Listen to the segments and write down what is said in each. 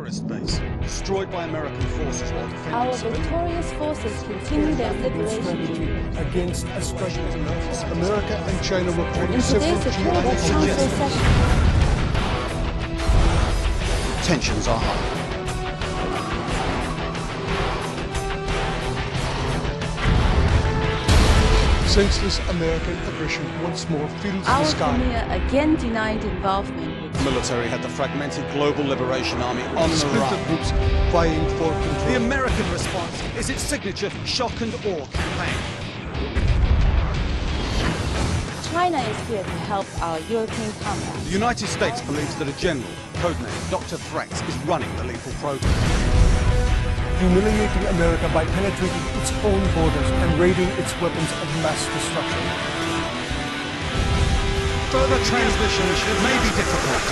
terrorist base, destroyed by American forces while defending Our civilians. victorious forces continue their liberation against a struggling America. America and China reporting in several today's security geopolitical council session. Tensions are high. senseless American aggression once more fills the Our sky. premier again denied involvement with The military had the fragmented Global Liberation Army on the Splinter run. groups vying for control. The American response is its signature shock and awe campaign. China is here to help our European comrades. The United States believes that a general, codenamed Dr. Thrax, is running the lethal program. Humiliating America by penetrating its own borders and raiding its weapons of mass destruction. Further transmission may be difficult.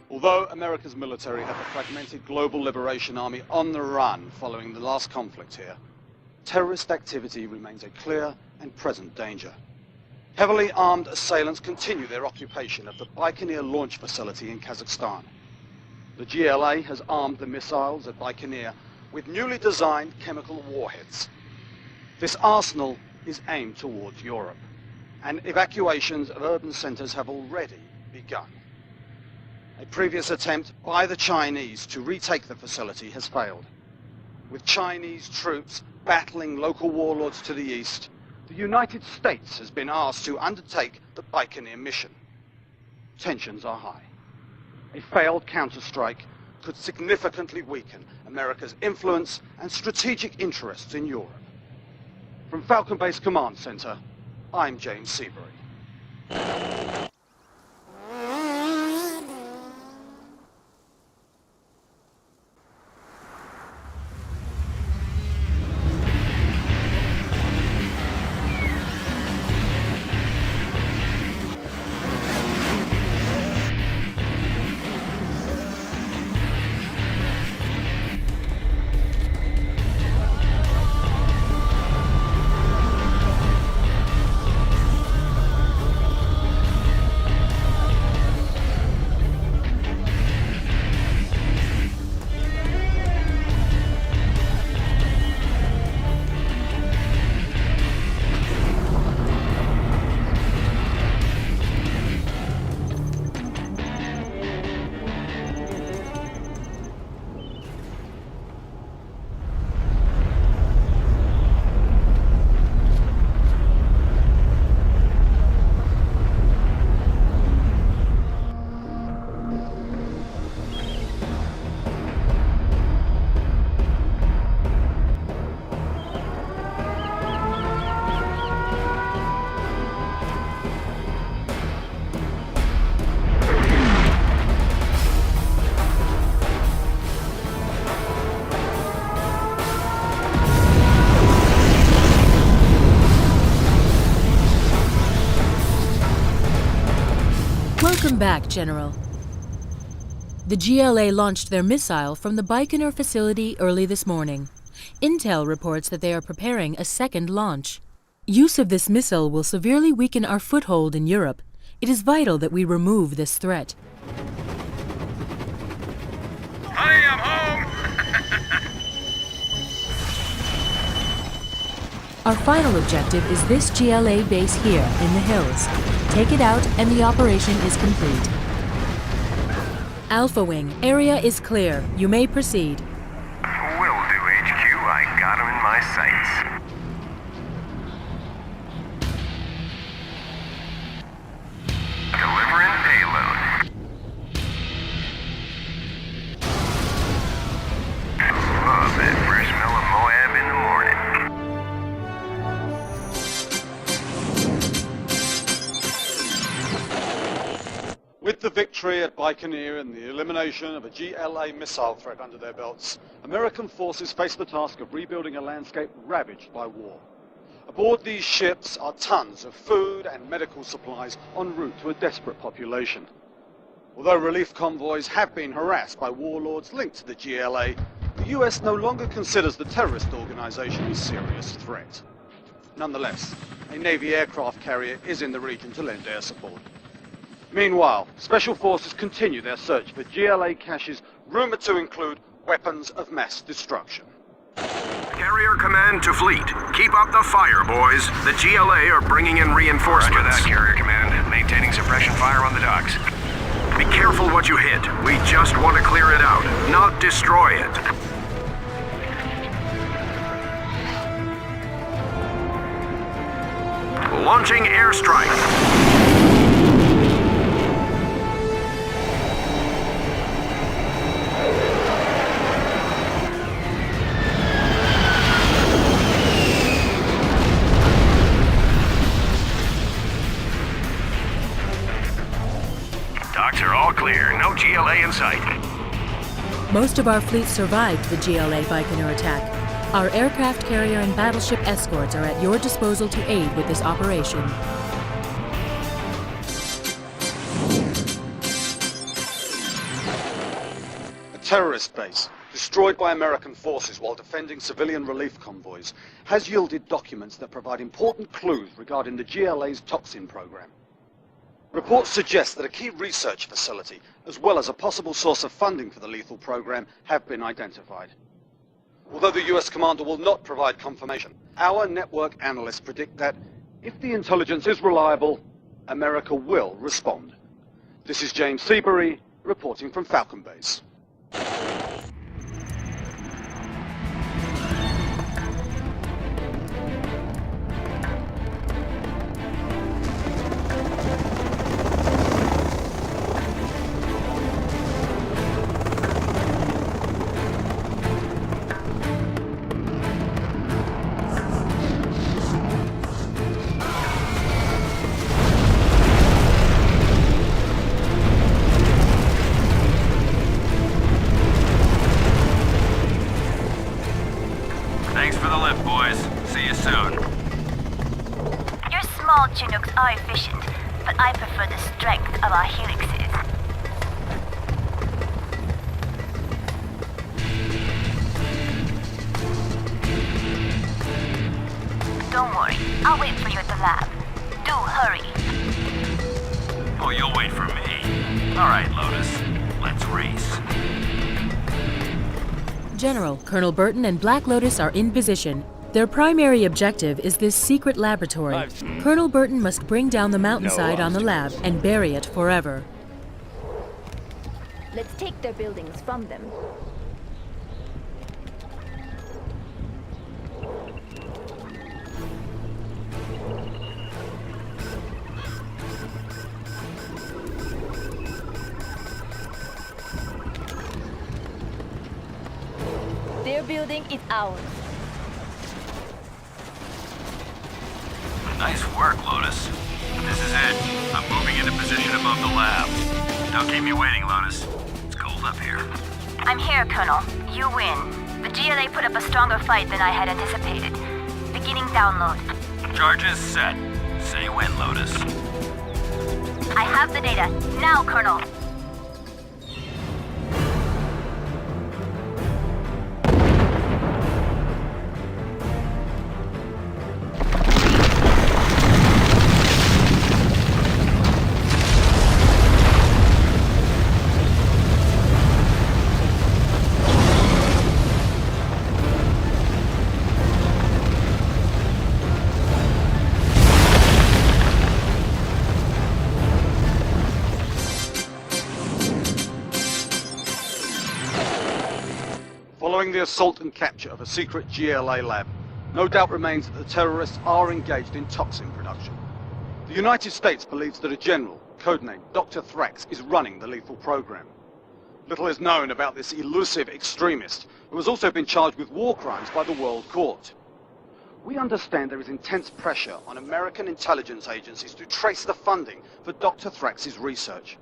Although America's military had the fragmented Global Liberation Army on the run following the last conflict here, terrorist activity remains a clear and present danger. Heavily armed assailants continue their occupation of the Baikonur launch facility in Kazakhstan. The GLA has armed the missiles at Baikonur with newly designed chemical warheads. This arsenal is aimed towards Europe, and evacuations of urban centers have already begun. A previous attempt by the Chinese to retake the facility has failed. With Chinese troops battling local warlords to the east, the United States has been asked to undertake the Baikonur mission. Tensions are high. A failed counterstrike could significantly weaken America's influence and strategic interests in Europe. From Falcon Base Command Center, I'm James Seabury. Welcome back, General. The GLA launched their missile from the Baikonur facility early this morning. Intel reports that they are preparing a second launch. Use of this missile will severely weaken our foothold in Europe. It is vital that we remove this threat. Honey, I'm home! Our final objective is this GLA base here in the hills. Take it out and the operation is complete. Alpha Wing, area is clear. You may proceed. Will do, HQ. I got him in my sights. Delivering payload. Love that fresh smell of Moab in the morning. With the victory at Baikonur and the elimination of a GLA missile threat under their belts, American forces face the task of rebuilding a landscape ravaged by war. Aboard these ships are tons of food and medical supplies en route to a desperate population. Although relief convoys have been harassed by warlords linked to the GLA, the US no longer considers the terrorist organization a serious threat. Nonetheless, a Navy aircraft carrier is in the region to lend air support. Meanwhile, Special Forces continue their search for GLA caches rumored to include weapons of mass destruction. Carrier Command to Fleet. Keep up the fire, boys. The GLA are bringing in reinforcements. Roger that, Carrier Command. Maintaining suppression fire on the docks. Be careful what you hit. We just want to clear it out, not destroy it. Launching airstrike. Docks are all clear. No GLA in sight. Most of our fleet survived the GLA Baikonur attack. Our aircraft carrier and battleship escorts are at your disposal to aid with this operation. A terrorist base, destroyed by American forces while defending civilian relief convoys, has yielded documents that provide important clues regarding the GLA's toxin program. Reports suggest that a key research facility, as well as a possible source of funding for the lethal program, have been identified. Although the US commander will not provide confirmation, our network analysts predict that if the intelligence is reliable, America will respond. This is James Seabury, reporting from Falcon Base. Thanks for the lift, boys. See you soon. Your small Chinooks are efficient, but I prefer the strength of our helixes. Don't worry, I'll wait for you at the lab. Do hurry. Oh, you'll wait for me. All right, Lotus. Let's race. General, Colonel Burton and Black Lotus are in position. Their primary objective is this secret laboratory. Colonel Burton must bring down the mountainside on the lab and bury it forever. Let's take their buildings from them. Their building is ours. Nice work, Lotus. This is it. I'm moving into position above the lab. Don't keep me waiting, Lotus. It's cold up here. I'm here, Colonel. You win. The GLA put up a stronger fight than I had anticipated. Beginning download. Charges set. Say when, Lotus. I have the data. Now, Colonel. Following the assault and capture of a secret GLA lab, no doubt remains that the terrorists are engaged in toxin production. The United States believes that a general, codenamed Dr. Thrax, is running the lethal program. Little is known about this elusive extremist, who has also been charged with war crimes by the World Court. We understand there is intense pressure on American intelligence agencies to trace the funding for Dr. Thrax's research.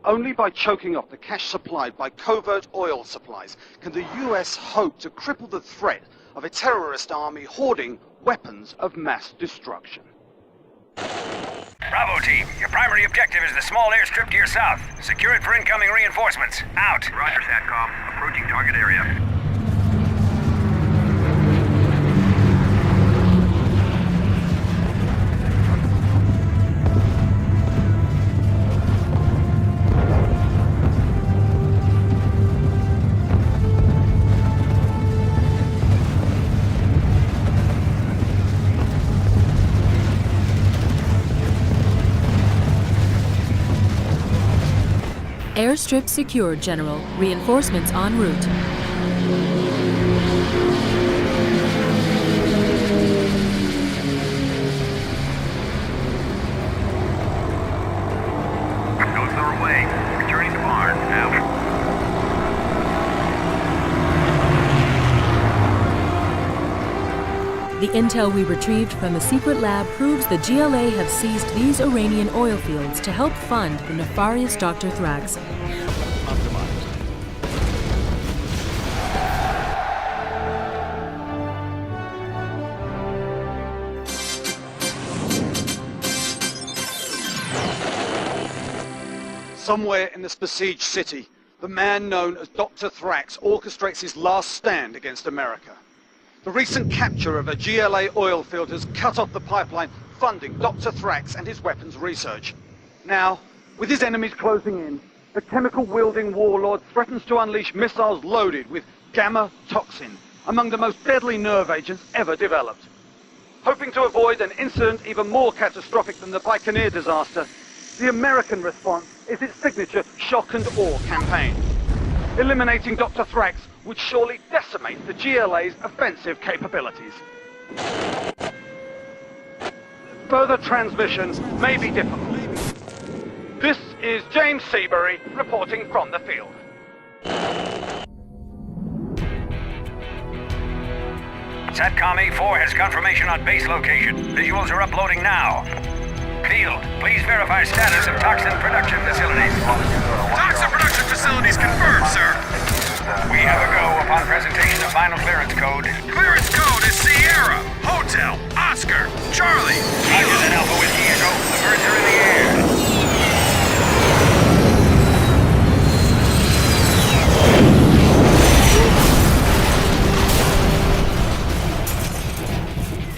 Only by choking off the cash supplied by covert oil supplies can the US hope to cripple the threat of a terrorist army hoarding weapons of mass destruction. Bravo team, your primary objective is the small airstrip to your south. Secure it for incoming reinforcements. Out. Roger, SATCOM. Approaching target area. Airstrip secured, General. Reinforcements en route. Goes their way. Returning to barn. Out. The intel we retrieved from the secret lab proves the GLA have seized these Iranian oil fields to help fund the nefarious Dr. Thrax. Somewhere in this besieged city, the man known as Dr. Thrax orchestrates his last stand against America. The recent capture of a GLA oil field has cut off the pipeline funding Dr. Thrax and his weapons research. Now, with his enemies closing in, the chemical-wielding warlord threatens to unleash missiles loaded with gamma toxin, among the most deadly nerve agents ever developed. Hoping to avoid an incident even more catastrophic than the Baikonur disaster, the American response is its signature shock and awe campaign. Eliminating Dr. Thrax would surely decimate the GLA's offensive capabilities. Further transmissions may be difficult. This is James Seabury reporting from the field. SATCOM A4 has confirmation on base location. Visuals are uploading now. Field, please verify status of toxin production facilities. Toxin production facilities confirmed, sir. We have a go upon presentation of final clearance code. Clearance code is Sierra, Hotel, Oscar, Charlie. Roger that, Alpha Whiskey Echo. The birds are in the air.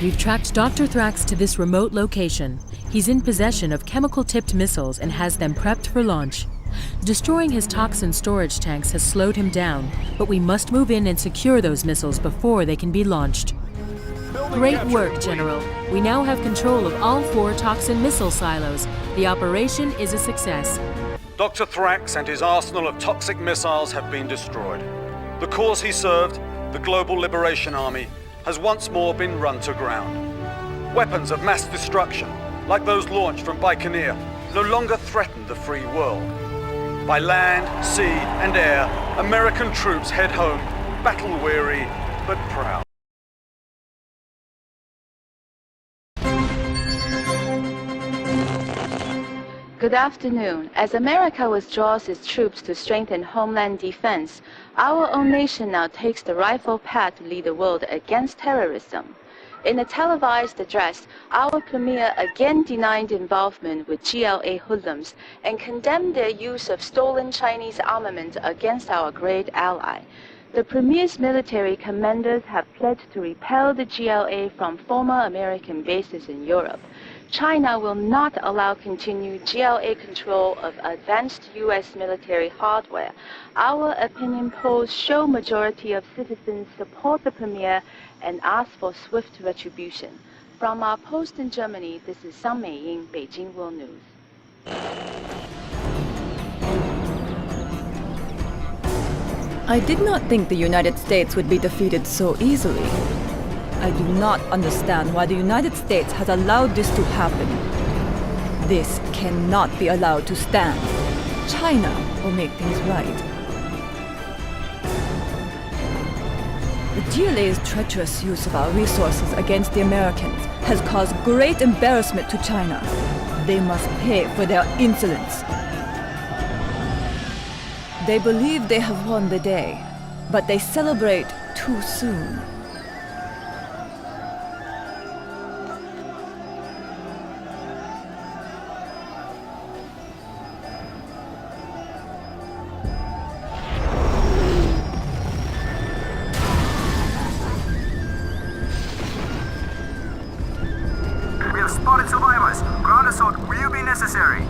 We've tracked Dr. Thrax to this remote location. He's in possession of chemical-tipped missiles and has them prepped for launch. Destroying his toxin storage tanks has slowed him down, but we must move in and secure those missiles before they can be launched. Great work, General. We now have control of all 4 toxin missile silos. The operation is a success. Dr. Thrax and his arsenal of toxic missiles have been destroyed. The cause he served, the Global Liberation Army, has once more been run to ground. Weapons of mass destruction, like those launched from Baikonur, no longer threaten the free world. By land, sea, and air, American troops head home, battle-weary but proud. Good afternoon. As America withdraws its troops to strengthen homeland defense, our own nation now takes the rightful path to lead the world against terrorism. In a televised address, our premier again denied involvement with GLA hoodlums and condemned their use of stolen Chinese armament against our great ally. The premier's military commanders have pledged to repel the GLA from former American bases in Europe. China will not allow continued GLA control of advanced U.S. military hardware. Our opinion polls show majority of citizens support the premier and ask for swift retribution. From our post in Germany, this is Sang Meiying, Beijing World News. I did not think the United States would be defeated so easily. I do not understand why the United States has allowed this to happen. This cannot be allowed to stand. China will make things right. The GLA's treacherous use of our resources against the Americans has caused great embarrassment to China. They must pay for their insolence. They believe they have won the day, but they celebrate too soon. We have spotted survivors. Ground assault will be necessary.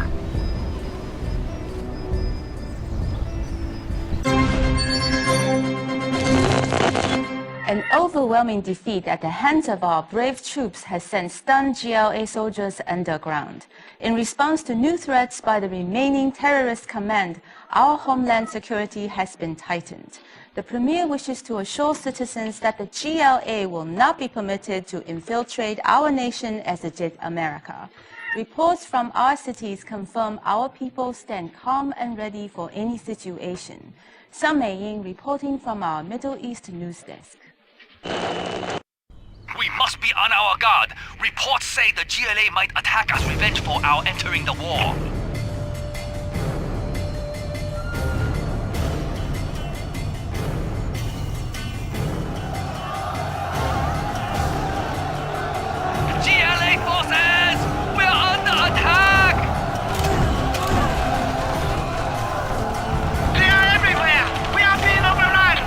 An overwhelming defeat at the hands of our brave troops has sent stunned GLA soldiers underground. In response to new threats by the remaining terrorist command, our homeland security has been tightened. The Premier wishes to assure citizens that the GLA will not be permitted to infiltrate our nation as it did America. Reports from our cities confirm our people stand calm and ready for any situation. Sun Meiying reporting from our Middle East news desk. We must be on our guard. Reports say the GLA might attack as revenge for our entering the war. GLA forces! We're under attack! They are everywhere! We are being overrun!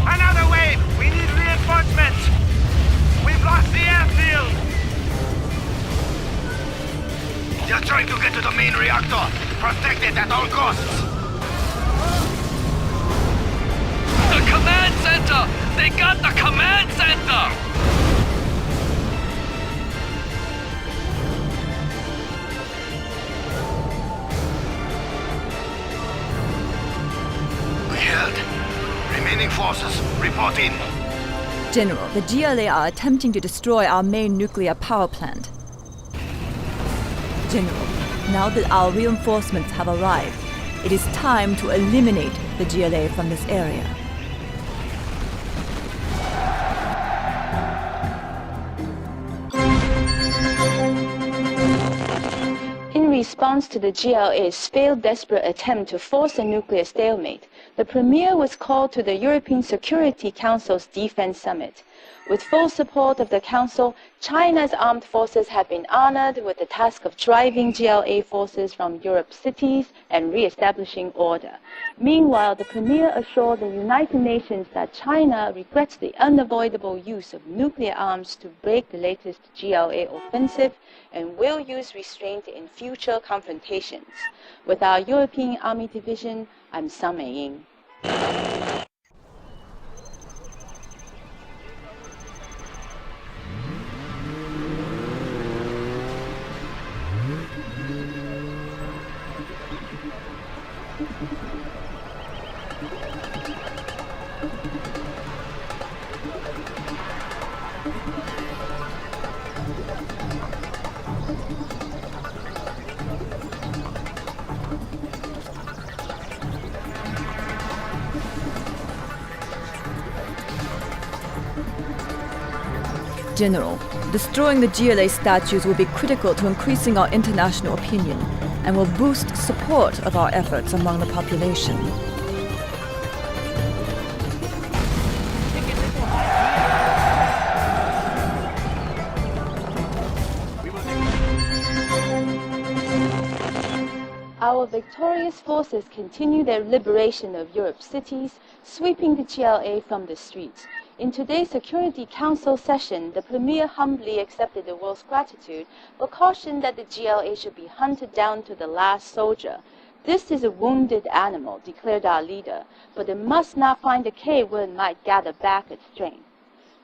Another wave! We need reinforcements! We've lost the airfield! They're trying to get to the main reactor! Protect it at all costs! The command center! They got the command center! We held. Remaining forces, report in. General, the GLA are attempting to destroy our main nuclear power plant. General, now that our reinforcements have arrived, it is time to eliminate the GLA from this area. In response to the GLA's failed desperate attempt to force a nuclear stalemate, the Premier was called to the European Security Council's Defense Summit. With full support of the Council, China's armed forces have been honored with the task of driving GLA forces from Europe's cities and re-establishing order. Meanwhile, the Premier assured the United Nations that China regrets the unavoidable use of nuclear arms to break the latest GLA offensive and will use restraint in future confrontations. With our European Army Division, I'm Sun Meiying. General, destroying the GLA statues will be critical to increasing our international opinion and will boost support of our efforts among the population. Our victorious forces continue their liberation of Europe's cities, sweeping the GLA from the streets. In today's Security Council session, the Premier humbly accepted the world's gratitude, but cautioned that the GLA should be hunted down to the last soldier. This is a wounded animal, declared our leader, but it must not find a cave where it might gather back its strength.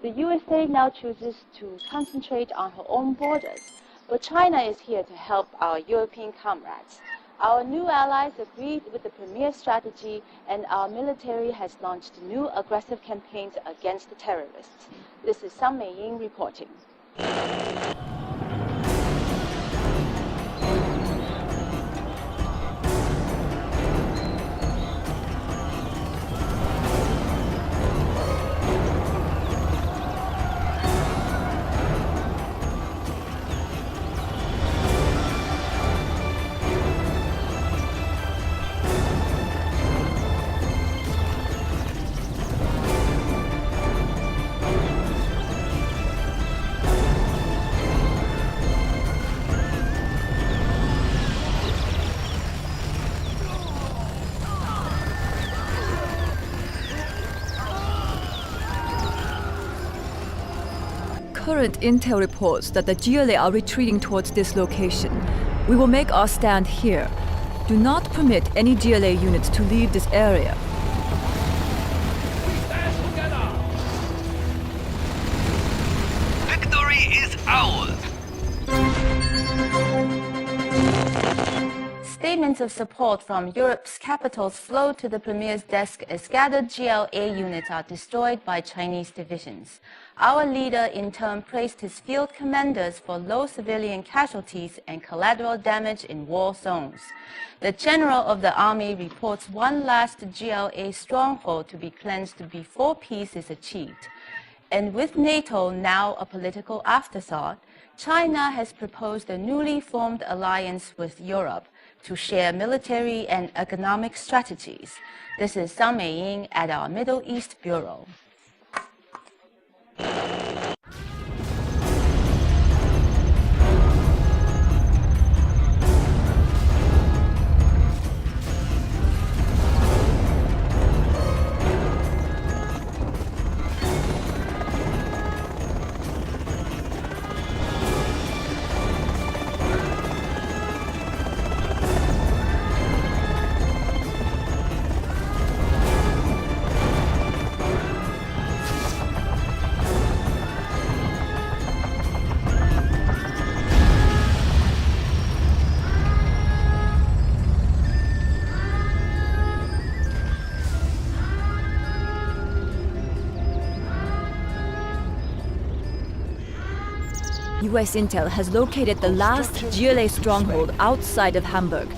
The USA now chooses to concentrate on her own borders, but China is here to help our European comrades. Our new allies agreed with the Premier's strategy, and our military has launched new aggressive campaigns against the terrorists. This is Sun Meiying reporting. Current intel reports that the GLA are retreating towards this location. We will make our stand here. Do not permit any GLA units to leave this area. Victory is ours! Statements of support from Europe's capitals flow to the Premier's desk as scattered GLA units are destroyed by Chinese divisions. Our leader in turn praised his field commanders for low civilian casualties and collateral damage in war zones. The general of the army reports one last GLA stronghold to be cleansed before peace is achieved. And with NATO now a political afterthought, China has proposed a newly formed alliance with Europe to share military and economic strategies. This is Zhang Meiying at our Middle East Bureau. US intel has located the last GLA stronghold outside of Hamburg.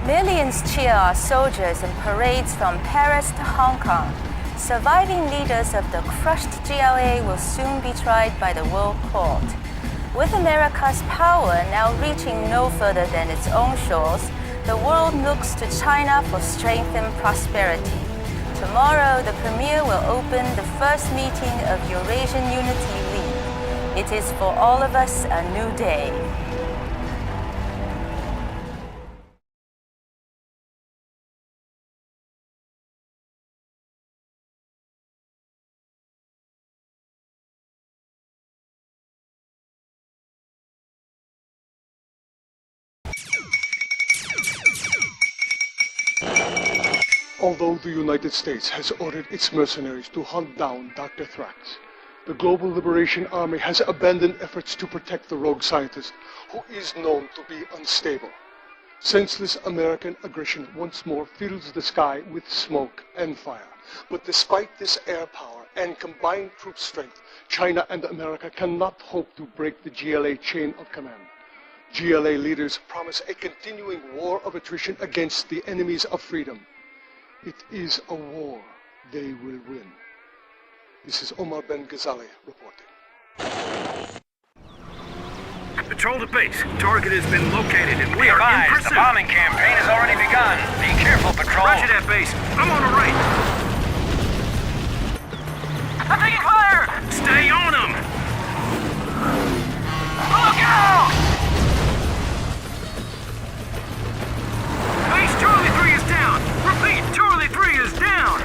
Millions cheer our soldiers in parades from Paris to Hong Kong. Surviving leaders of the crushed GLA will soon be tried by the World Court. With America's power now reaching no further than its own shores, the world looks to China for strength and prosperity. Tomorrow, the Premier will open the first meeting of Eurasian Unity League. It is for all of us a new day. Although the United States has ordered its mercenaries to hunt down Dr. Thrax, the Global Liberation Army has abandoned efforts to protect the rogue scientist, who is known to be unstable. Senseless American aggression once more fills the sky with smoke and fire. But despite this air power and combined troop strength, China and America cannot hope to break the GLA chain of command. GLA leaders promise a continuing war of attrition against the enemies of freedom. It is a war they will win. This is Omar Ben Ghazali reporting. Patrol to base. Target has been located and we are in Advised, pursuit. the bombing campaign has already begun. Be careful, Patrol. Roger that, base. I'm on the right. I'm taking fire! Stay on them! Look out! Base Charlie 3 is down! Repeat, Charlie 3 is down!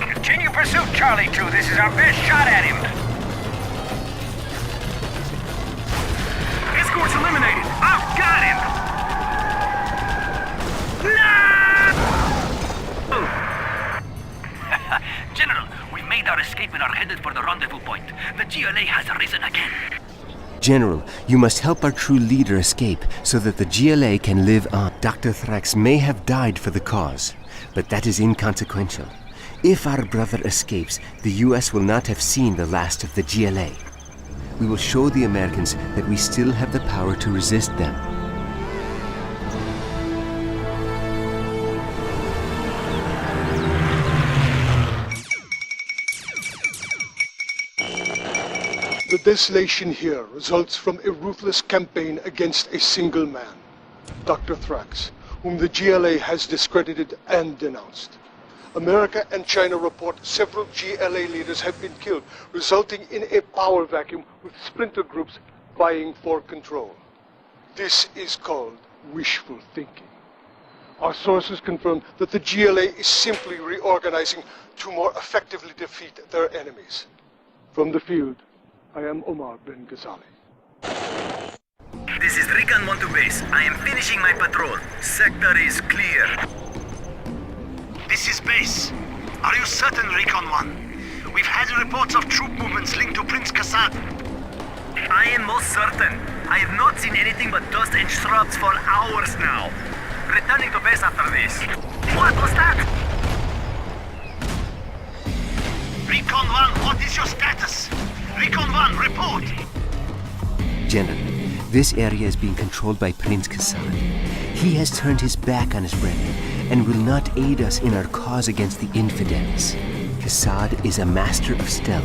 Continue pursuit, Charlie 2. This is our best shot at him. Escort's eliminated! I've got him! No! General, we made our escape and are headed for the rendezvous point. The GLA has risen again. General, you must help our true leader escape so that the GLA can live on. Dr. Thrax may have died for the cause, but that is inconsequential. If our brother escapes, the US will not have seen the last of the GLA. We will show the Americans that we still have the power to resist them. The desolation here results from a ruthless campaign against a single man, Dr. Thrax, whom the GLA has discredited and denounced. America and China report several GLA leaders have been killed, resulting in a power vacuum with splinter groups vying for control. This is called wishful thinking. Our sources confirm that the GLA is simply reorganizing to more effectively defeat their enemies. From the field, I am Omar bin Ghazali. This is Recon 1 to base. I am finishing my patrol. Sector is clear. This is base. Are you certain, Recon 1? We've had reports of troop movements linked to Prince Kassad. I am most certain. I have not seen anything but dust and shrubs for hours now. Returning to base after this. What was that? Recon 1, what is your status? Recon 1, report! General, this area is being controlled by Prince Kassad. He has turned his back on his brethren and will not aid us in our cause against the infidels. Kassad is a master of stealth,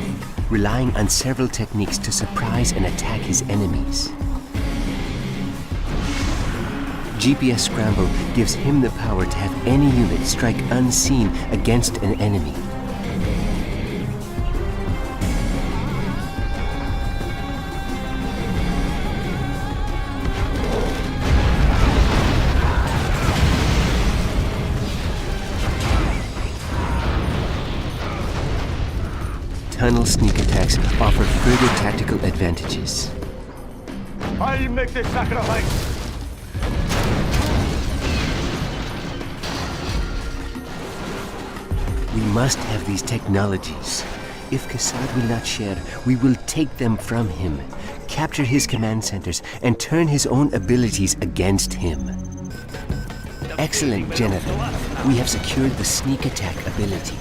relying on several techniques to surprise and attack his enemies. GPS scramble gives him the power to have any unit strike unseen against an enemy. Tunnel sneak attacks offer further tactical advantages. I make the sacrifice! We must have these technologies. If Kassad will not share, we will take them from him, capture his command centers, and turn his own abilities against him. Excellent, General. We have secured the sneak attack ability.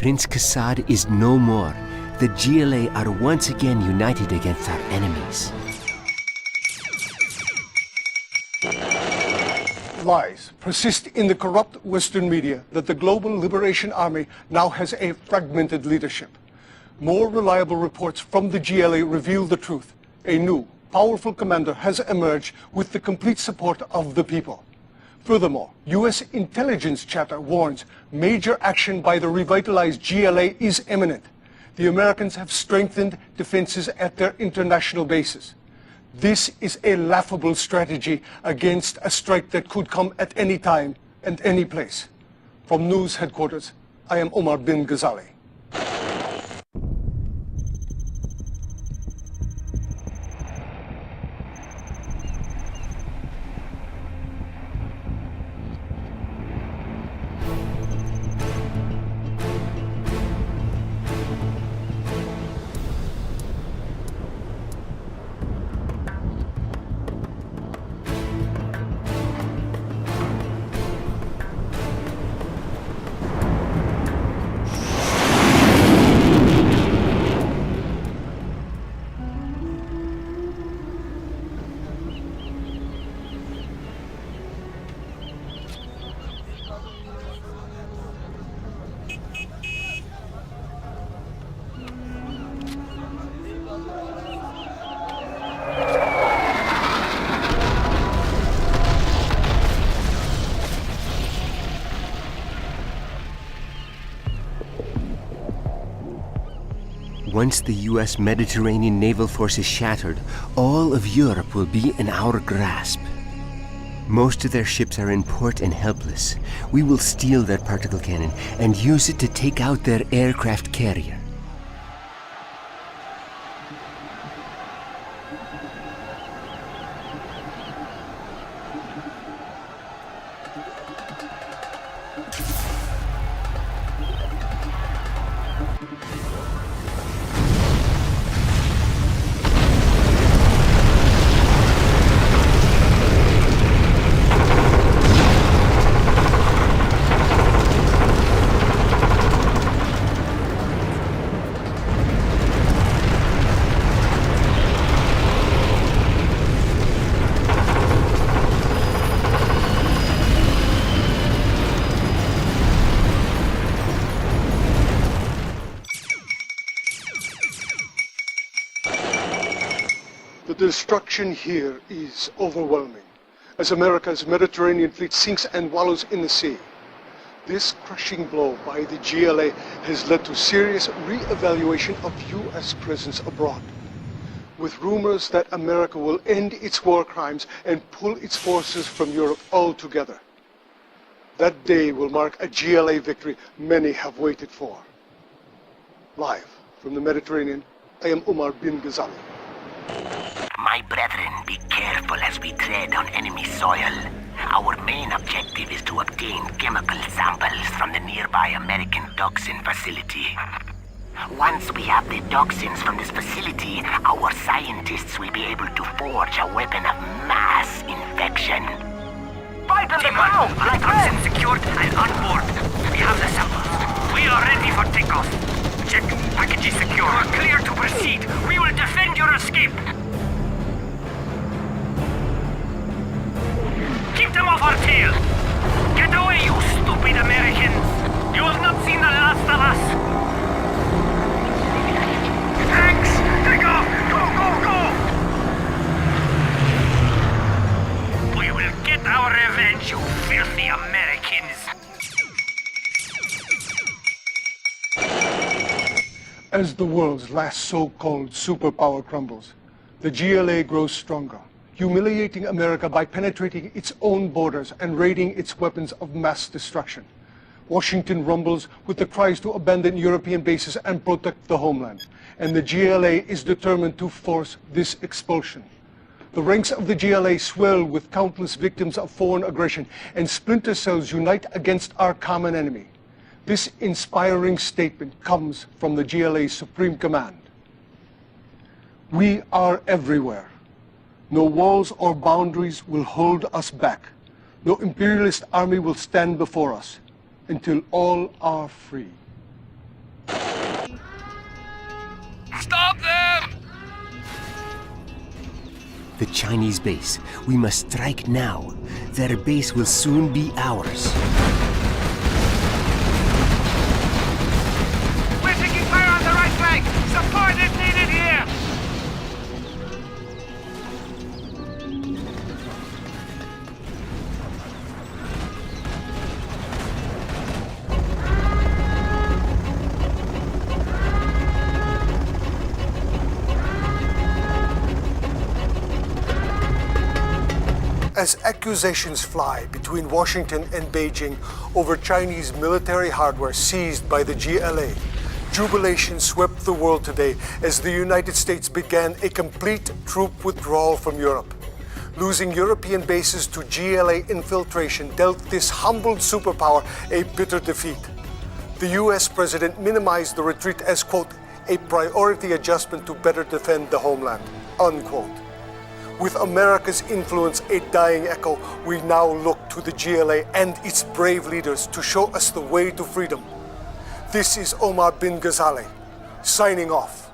Prince Kassad is no more. The GLA are once again united against our enemies. Lies persist in the corrupt Western media that the Global Liberation Army now has a fragmented leadership. More reliable reports from the GLA reveal the truth. A new, powerful commander has emerged with the complete support of the people. Furthermore, U.S. intelligence chatter warns major action by the revitalized GLA is imminent. The Americans have strengthened defenses at their international bases. This is a laughable strategy against a strike that could come at any time and any place. From news headquarters, I am Omar bin Ghazali. Once the U.S. Mediterranean naval force is shattered, all of Europe will be in our grasp. Most of their ships are in port and helpless. We will steal their particle cannon and use it to take out their aircraft carrier. The destruction here is overwhelming, as America's Mediterranean fleet sinks and wallows in the sea. This crushing blow by the GLA has led to serious re-evaluation of U.S. presence abroad, with rumors that America will end its war crimes and pull its forces from Europe altogether. That day will mark a GLA victory many have waited for. Live from the Mediterranean, I am Omar bin Ghazali. My brethren, be careful as we tread on enemy soil. Our main objective is to obtain chemical samples from the nearby American toxin facility. Once we have the toxins from this facility, our scientists will be able to forge a weapon of mass infection. Fight on the ground! Our toxin secured and on board. We have the samples. We are ready for takeoff. Check. Package is secure. You are clear to proceed. We will defend your escape. Keep them off our tail! Get away, you stupid Americans! You have not seen the last of us! Thanks! Take off! Go, go, go! We will get our revenge, you filthy Americans! As the world's last so-called superpower crumbles, the GLA grows stronger, humiliating America by penetrating its own borders and raiding its weapons of mass destruction. Washington rumbles with the cries to abandon European bases and protect the homeland, and the GLA is determined to force this expulsion. The ranks of the GLA swell with countless victims of foreign aggression, and splinter cells unite against our common enemy. This inspiring statement comes from the GLA's Supreme Command. We are everywhere. No walls or boundaries will hold us back. No imperialist army will stand before us until all are free. Stop them! The Chinese base. We must strike now. Their base will soon be ours. We're taking fire on the right flank! Support is needed here! As accusations fly between Washington and Beijing over Chinese military hardware seized by the GLA, jubilation swept the world today as the United States began a complete troop withdrawal from Europe. Losing European bases to GLA infiltration dealt this humbled superpower a bitter defeat. The US president minimized the retreat as, quote, a priority adjustment to better defend the homeland, unquote. With America's influence a dying echo, we now look to the GLA and its brave leaders to show us the way to freedom. This is Omar bin Ghazali, signing off.